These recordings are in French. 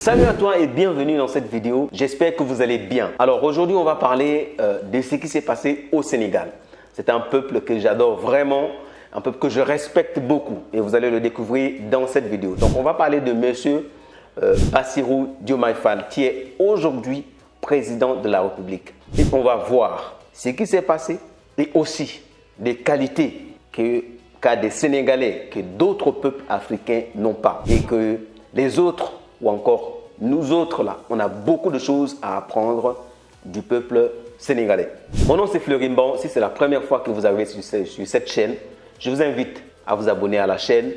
Salut à toi et bienvenue dans cette vidéo. J'espère que vous allez bien. Alors aujourd'hui, on va parler de ce qui s'est passé au Sénégal. C'est un peuple que j'adore vraiment, un peuple que je respecte beaucoup et vous allez le découvrir dans cette vidéo. Donc on va parler de monsieur Bassirou Diomaye Faye qui est aujourd'hui président de la République. Et on va voir ce qui s'est passé et aussi des qualités qu'a des Sénégalais que d'autres peuples africains n'ont pas et que les autres ou encore nous autres là, on a beaucoup de choses à apprendre du peuple sénégalais. Mon nom c'est Fleury Mban. Si c'est la première fois que vous arrivez sur cette chaîne, je vous invite à vous abonner à la chaîne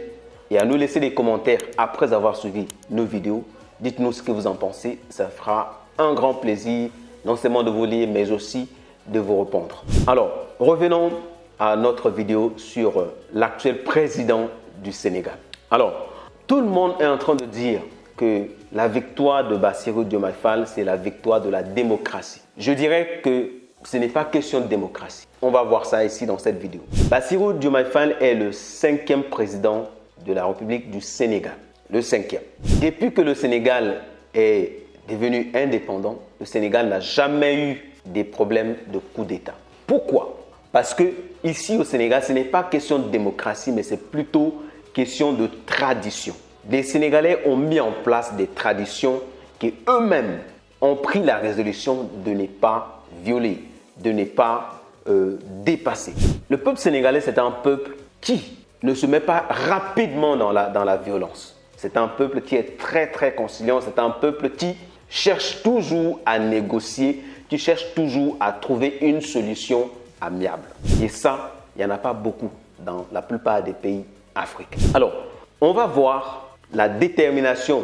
et à nous laisser des commentaires après avoir suivi nos vidéos. Dites-nous ce que vous en pensez, ça fera un grand plaisir non seulement de vous lire mais aussi de vous répondre. Alors, revenons à notre vidéo sur l'actuel président du Sénégal. Alors, tout le monde est en train de dire que la victoire de Bassirou Diomaye Faye, c'est la victoire de la démocratie. Je dirais que ce n'est pas question de démocratie. On va voir ça ici dans cette vidéo. Bassirou Diomaye Faye est le 5e président de la République du Sénégal. Le 5e. Depuis que le Sénégal est devenu indépendant, le Sénégal n'a jamais eu des problèmes de coup d'État. Pourquoi? Parce que ici au Sénégal, ce n'est pas question de démocratie, mais c'est plutôt question de tradition. Les Sénégalais ont mis en place des traditions qu'eux-mêmes ont pris la résolution de ne pas violer, de ne pas dépasser. Le peuple sénégalais, c'est un peuple qui ne se met pas rapidement dans la violence. C'est un peuple qui est très conciliant. C'est un peuple qui cherche toujours à négocier, qui cherche toujours à trouver une solution amiable. Et ça, il n'y en a pas beaucoup dans la plupart des pays africains. Alors, on va voir la détermination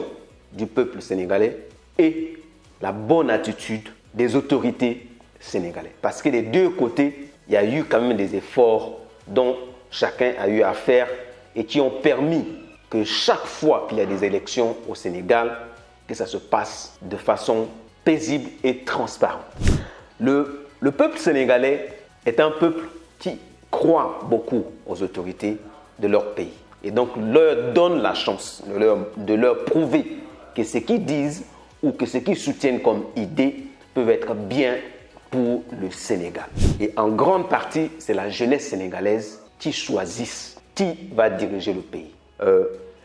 du peuple sénégalais et la bonne attitude des autorités sénégalaises. Parce que des deux côtés, il y a eu quand même des efforts dont chacun a eu à faire et qui ont permis que chaque fois qu'il y a des élections au Sénégal, que ça se passe de façon paisible et transparente. Le peuple sénégalais est un peuple qui croit beaucoup aux autorités de leur pays. Et donc leur donne la chance de leur prouver que ce qu'ils disent ou que ce qu'ils soutiennent comme idée peuvent être bien pour le Sénégal. Et en grande partie, c'est la jeunesse sénégalaise qui choisit qui va diriger le pays.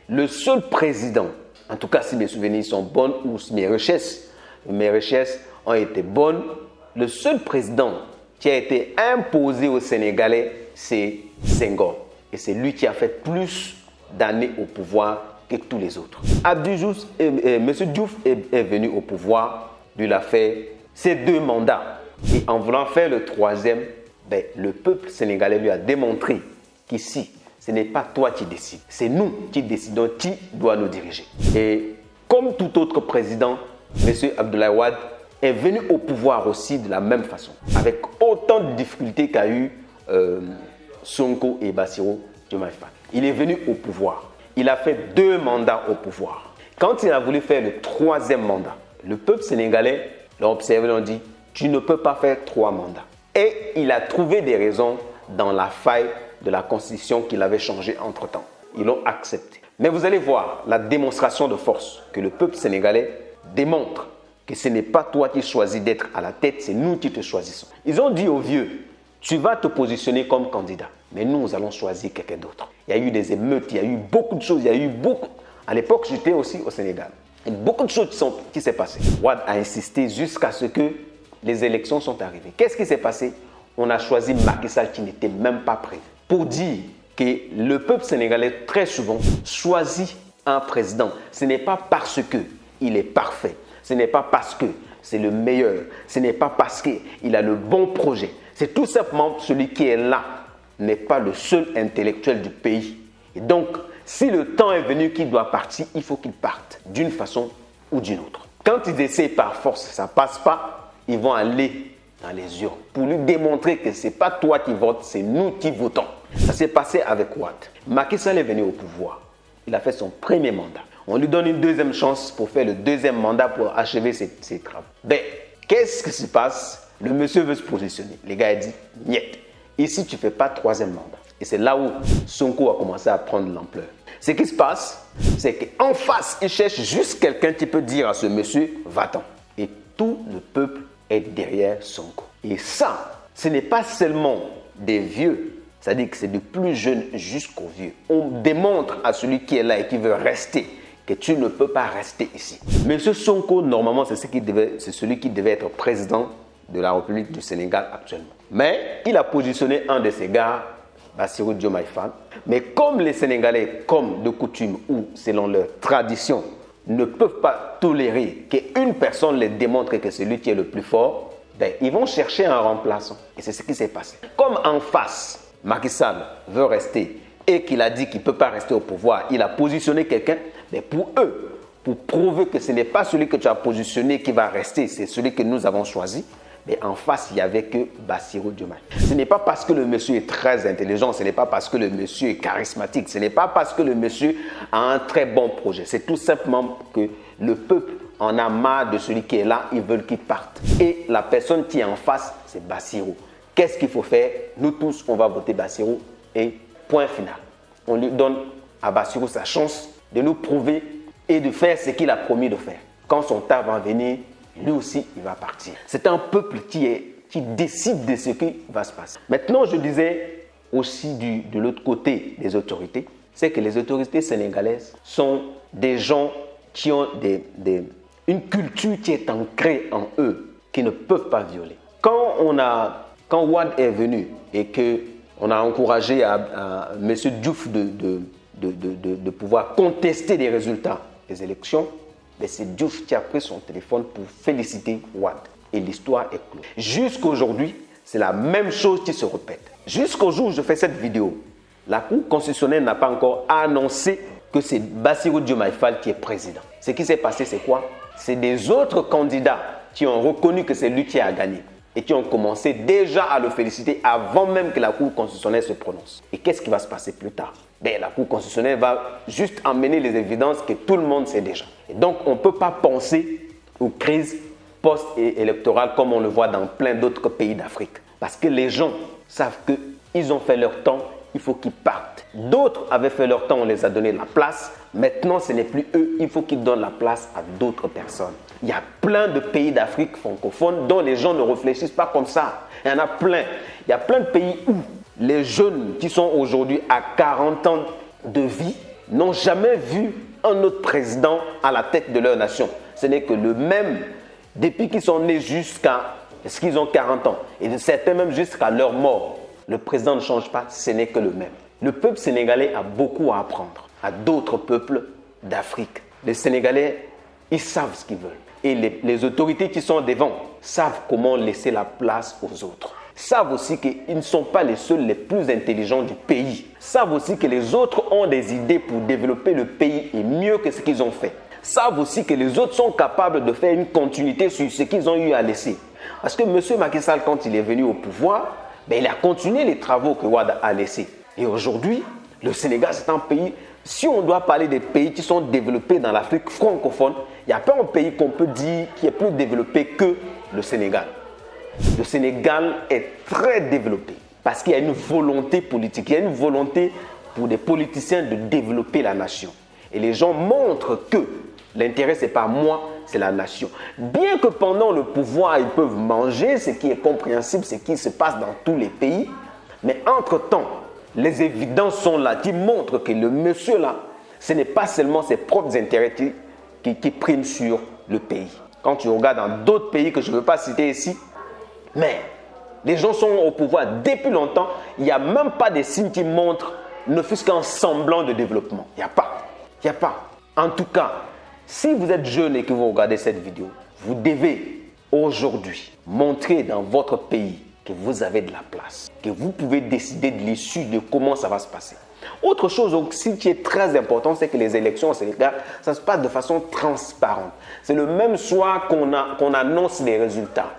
Le seul président, en tout cas si mes souvenirs sont bons ou si mes recherches ont été bonnes, le seul président qui a été imposé aux Sénégalais, c'est Senghor. Et c'est lui qui a fait plus d'années au pouvoir que tous les autres. M. Diouf est venu au pouvoir, il a fait ses 2 mandats. Et en voulant faire le 3e, le peuple sénégalais lui a démontré qu'ici, ce n'est pas toi qui décides. C'est nous qui décidons qui doit nous diriger. Et comme tout autre président, M. Abdoulaye Wade est venu au pouvoir aussi de la même façon. Avec autant de difficultés qu'a eu Sonko et Bassirou Diomaye Faye. Il est venu au pouvoir. Il a fait 2 mandats au pouvoir. Quand il a voulu faire le 3e mandat, le peuple sénégalais l'a observé et l'a dit « Tu ne peux pas faire 3 mandats ». Et il a trouvé des raisons dans la faille de la constitution qu'il avait changée entre-temps. Ils l'ont accepté. Mais vous allez voir la démonstration de force que le peuple sénégalais démontre que ce n'est pas toi qui choisis d'être à la tête, c'est nous qui te choisissons. Ils ont dit aux vieux « Tu vas te positionner comme candidat, mais nous allons choisir quelqu'un d'autre. » Il y a eu des émeutes, il y a eu beaucoup de choses, À l'époque, j'étais aussi au Sénégal. Il y a beaucoup de choses qui s'est passé. Wade a insisté jusqu'à ce que les élections sont arrivées. Qu'est-ce qui s'est passé? On a choisi Macky Sall qui n'était même pas prêt. Pour dire que le peuple sénégalais, très souvent, choisit un président. Ce n'est pas parce qu'il est parfait. Ce n'est pas parce que c'est le meilleur. Ce n'est pas parce qu'il a le bon projet. C'est tout simplement celui qui est là n'est pas le seul intellectuel du pays. Et donc, si le temps est venu qu'il doit partir, il faut qu'il parte d'une façon ou d'une autre. Quand ils essaient par force, ça ne passe pas, ils vont aller dans les urnes pour lui démontrer que ce n'est pas toi qui votes, c'est nous qui votons. Ça s'est passé avec Wade. Macky Sall est venu au pouvoir. Il a fait son 1er mandat. On lui donne une 2e chance pour faire le 2e mandat pour achever ses travaux. Qu'est-ce qui se passe? Le monsieur veut se positionner. Les gars, il dit, niet. Ici, tu ne fais pas 3e mandat. Et c'est là où Sonko a commencé à prendre l'ampleur. Ce qui se passe, c'est qu'en face, il cherche juste quelqu'un qui peut dire à ce monsieur, va-t'en. Et tout le peuple est derrière Sonko. Et ça, ce n'est pas seulement des vieux, c'est-à-dire que c'est de plus jeunes jusqu'aux vieux. On démontre à celui qui est là et qui veut rester que tu ne peux pas rester ici. Monsieur Sonko, normalement, c'est celui qui devait être président de la République du Sénégal actuellement. Mais il a positionné un de ses gars, Bassirou Diomaye Faye. Mais comme les Sénégalais, comme de coutume ou selon leur tradition, ne peuvent pas tolérer qu'une personne les démontre que c'est lui qui est le plus fort, ben, ils vont chercher un remplaçant. Et c'est ce qui s'est passé. Comme en face, Macky Sall veut rester et qu'il a dit qu'il ne peut pas rester au pouvoir, il a positionné quelqu'un, mais pour eux, pour prouver que ce n'est pas celui que tu as positionné qui va rester, c'est celui que nous avons choisi, mais en face, il n'y avait que Bassirou Diomaye. Ce n'est pas parce que le monsieur est très intelligent, ce n'est pas parce que le monsieur est charismatique, ce n'est pas parce que le monsieur a un très bon projet. C'est tout simplement que le peuple en a marre de celui qui est là, ils veulent qu'il parte. Et la personne qui est en face, c'est Bassirou. Qu'est-ce qu'il faut faire? Nous tous, on va voter Bassirou et point final. On lui donne à Bassirou sa chance de nous prouver et de faire ce qu'il a promis de faire. Quand son temps va venir, lui aussi, il va partir. C'est un peuple qui décide de ce qui va se passer. Maintenant, je disais aussi de l'autre côté des autorités, c'est que les autorités sénégalaises sont des gens qui ont une culture qui est ancrée en eux, qui ne peuvent pas violer. Quand Wade est venu et qu'on a encouragé à M. Diouf de pouvoir contester les résultats des élections, mais c'est Diouf qui a pris son téléphone pour féliciter Wade. Et l'histoire est close. Jusqu'à aujourd'hui, c'est la même chose qui se répète. Jusqu'au jour où je fais cette vidéo, la Cour constitutionnelle n'a pas encore annoncé que c'est Bassirou Diomaye Faye qui est président. Ce qui s'est passé, c'est quoi? C'est des autres candidats qui ont reconnu que c'est lui qui a gagné et qui ont commencé déjà à le féliciter avant même que la Cour constitutionnelle se prononce. Et qu'est-ce qui va se passer plus tard? Ben, la Cour constitutionnelle va juste emmener les évidences que tout le monde sait déjà. Et donc, on ne peut pas penser aux crises post-électorales comme on le voit dans plein d'autres pays d'Afrique. Parce que les gens savent qu'ils ont fait leur temps, il faut qu'ils partent. D'autres avaient fait leur temps, on les a donné la place. Maintenant, ce n'est plus eux, il faut qu'ils donnent la place à d'autres personnes. Il y a plein de pays d'Afrique francophone dont les gens ne réfléchissent pas comme ça. Il y en a plein. Il y a plein de pays où les jeunes qui sont aujourd'hui à 40 ans de vie n'ont jamais vu un autre président à la tête de leur nation. Ce n'est que le même depuis qu'ils sont nés jusqu'à ce qu'ils ont 40 ans. Et certains même jusqu'à leur mort. Le président ne change pas, ce n'est que le même. Le peuple sénégalais a beaucoup à apprendre à d'autres peuples d'Afrique. Les Sénégalais, ils savent ce qu'ils veulent. Et les autorités qui sont devant savent comment laisser la place aux autres. Savent aussi qu'ils ne sont pas les seuls les plus intelligents du pays. Savent aussi que les autres ont des idées pour développer le pays et mieux que ce qu'ils ont fait. Savent aussi que les autres sont capables de faire une continuité sur ce qu'ils ont eu à laisser. Parce que M. Macky Sall, quand il est venu au pouvoir, il a continué les travaux que Wade a laissés. Et aujourd'hui, le Sénégal, c'est un pays, si on doit parler des pays qui sont développés dans l'Afrique francophone, il n'y a pas un pays qu'on peut dire qui est plus développé que le Sénégal. Le Sénégal est très développé parce qu'il y a une volonté politique, il y a une volonté pour des politiciens de développer la nation. Et les gens montrent que l'intérêt, ce n'est pas moi, c'est la nation. Bien que pendant le pouvoir, ils peuvent manger, ce qui est compréhensible, ce qui se passe dans tous les pays. Mais entre-temps, les évidences sont là qui montrent que le monsieur là, ce n'est pas seulement ses propres intérêts qui priment sur le pays. Quand tu regardes dans d'autres pays que je ne veux pas citer ici, mais les gens sont au pouvoir depuis longtemps, il n'y a même pas des signes qui montrent ne fût-ce qu'un semblant de développement. Il n'y a pas. Il n'y a pas. En tout cas, si vous êtes jeune et que vous regardez cette vidéo, vous devez aujourd'hui montrer dans votre pays que vous avez de la place, que vous pouvez décider de l'issue de comment ça va se passer. Autre chose aussi qui est très important, c'est que les élections au Sénégal, ça se passe de façon transparente. C'est le même soir qu'on annonce les résultats,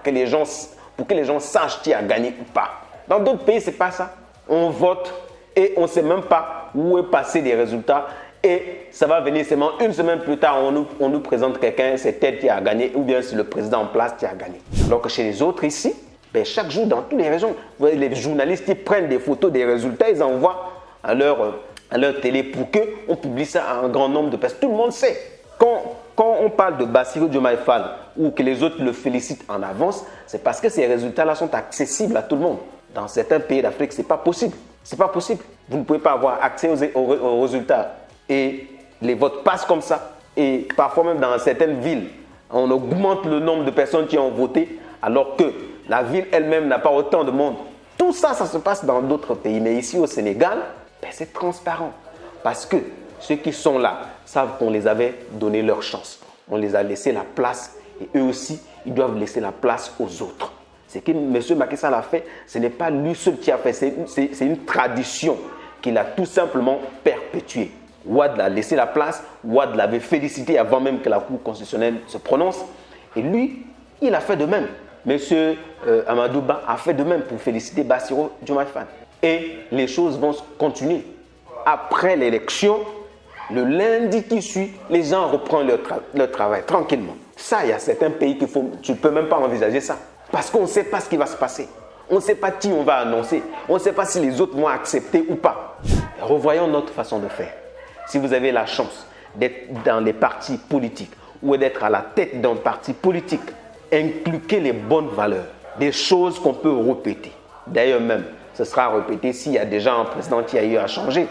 pour que les gens sachent qui a gagné ou pas. Dans d'autres pays, ce n'est pas ça. On vote et on ne sait même pas où est passé les résultats. Et ça va venir seulement une semaine plus tard, on nous présente quelqu'un, c'est tel qui a gagné, ou bien c'est le président en place qui a gagné. Alors que chez les autres ici, chaque jour dans toutes les régions, vous voyez, les journalistes qui prennent des photos des résultats, ils envoient à leurs à leur télé pour qu'on publie ça à un grand nombre de personnes. Tout le monde sait. Quand on parle de Bassirou Diomaye Faye ou que les autres le félicitent en avance, c'est parce que ces résultats-là sont accessibles à tout le monde. Dans certains pays d'Afrique, ce n'est pas possible. C'est pas possible. Vous ne pouvez pas avoir accès aux résultats. Et les votes passent comme ça. Et parfois même dans certaines villes, on augmente le nombre de personnes qui ont voté alors que la ville elle-même n'a pas autant de monde. Tout ça, ça se passe dans d'autres pays. Mais ici au Sénégal, c'est transparent. Parce que ceux qui sont là savent qu'on les avait donné leur chance. On les a laissé la place et eux aussi, ils doivent laisser la place aux autres. Ce que M. Macky Sall a fait, ce n'est pas lui seul qui a fait, c'est une tradition qu'il a tout simplement perpétuée. Wade a laissé la place, Wade l'avait félicité avant même que la Cour constitutionnelle se prononce. Et lui, il a fait de même. M. Amadou Ba a fait de même pour féliciter Bassirou Diomaye Faye. Et les choses vont continuer. Après l'élection, le lundi qui suit, les gens reprennent leur travail tranquillement. Ça, il y a certains pays qu'il faut, tu ne peux même pas envisager ça. Parce qu'on ne sait pas ce qui va se passer. On ne sait pas qui on va annoncer. On ne sait pas si les autres vont accepter ou pas. Revoyons notre façon de faire. Si vous avez la chance d'être dans les partis politiques ou d'être à la tête d'un parti politique, inculquez les bonnes valeurs, des choses qu'on peut répéter. D'ailleurs même, ce sera répété s'il y a déjà un président qui a eu à changer.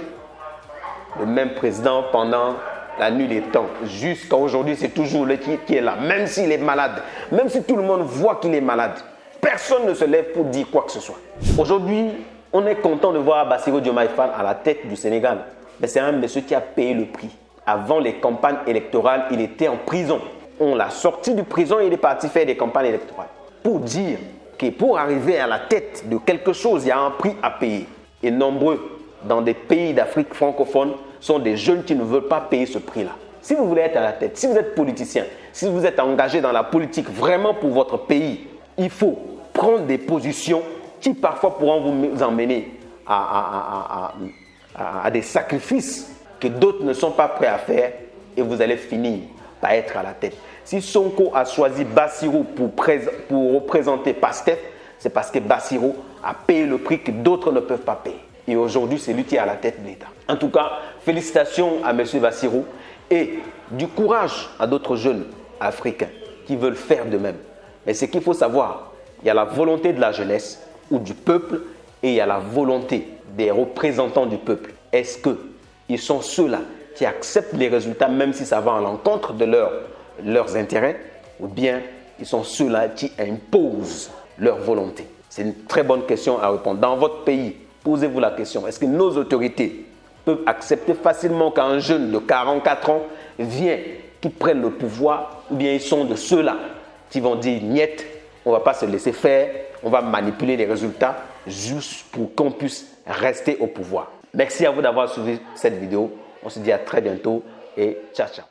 Le même président pendant la nuit des temps, jusqu'à aujourd'hui, c'est toujours lui qui est là, même s'il est malade, même si tout le monde voit qu'il est malade. Personne ne se lève pour dire quoi que ce soit. Aujourd'hui, on est content de voir Bassirou Diomaye Faye à la tête du Sénégal. Mais c'est un monsieur qui a payé le prix. Avant les campagnes électorales, il était en prison. On l'a sorti de prison et il est parti faire des campagnes électorales. Pour dire que pour arriver à la tête de quelque chose, il y a un prix à payer. Et nombreux dans des pays d'Afrique francophone sont des jeunes qui ne veulent pas payer ce prix-là. Si vous voulez être à la tête, si vous êtes politicien, si vous êtes engagé dans la politique vraiment pour votre pays, il faut prendre des positions qui parfois pourront vous emmener à des sacrifices que d'autres ne sont pas prêts à faire et vous allez finir par être à la tête. Si Sonko a choisi Bassirou pour représenter PASTEF, c'est parce que Bassirou a payé le prix que d'autres ne peuvent pas payer. Et aujourd'hui, c'est lui qui est à la tête de l'État. En tout cas, félicitations à M. Bassirou et du courage à d'autres jeunes africains qui veulent faire de même. Mais ce qu'il faut savoir, il y a la volonté de la jeunesse ou du peuple et il y a la volonté des représentants du peuple. Est-ce qu'ils sont ceux-là qui acceptent les résultats même si ça va à l'encontre de leurs intérêts ou bien ils sont ceux-là qui imposent leur volonté? C'est une très bonne question à répondre. Dans votre pays, posez-vous la question. Est-ce que nos autorités peuvent accepter facilement qu'un jeune de 44 ans vienne, qui prenne le pouvoir ou bien ils sont de ceux-là qui vont dire « niet, on ne va pas se laisser faire, on va manipuler les résultats juste pour qu'on puisse rester au pouvoir ». Merci à vous d'avoir suivi cette vidéo. On se dit à très bientôt et ciao, ciao.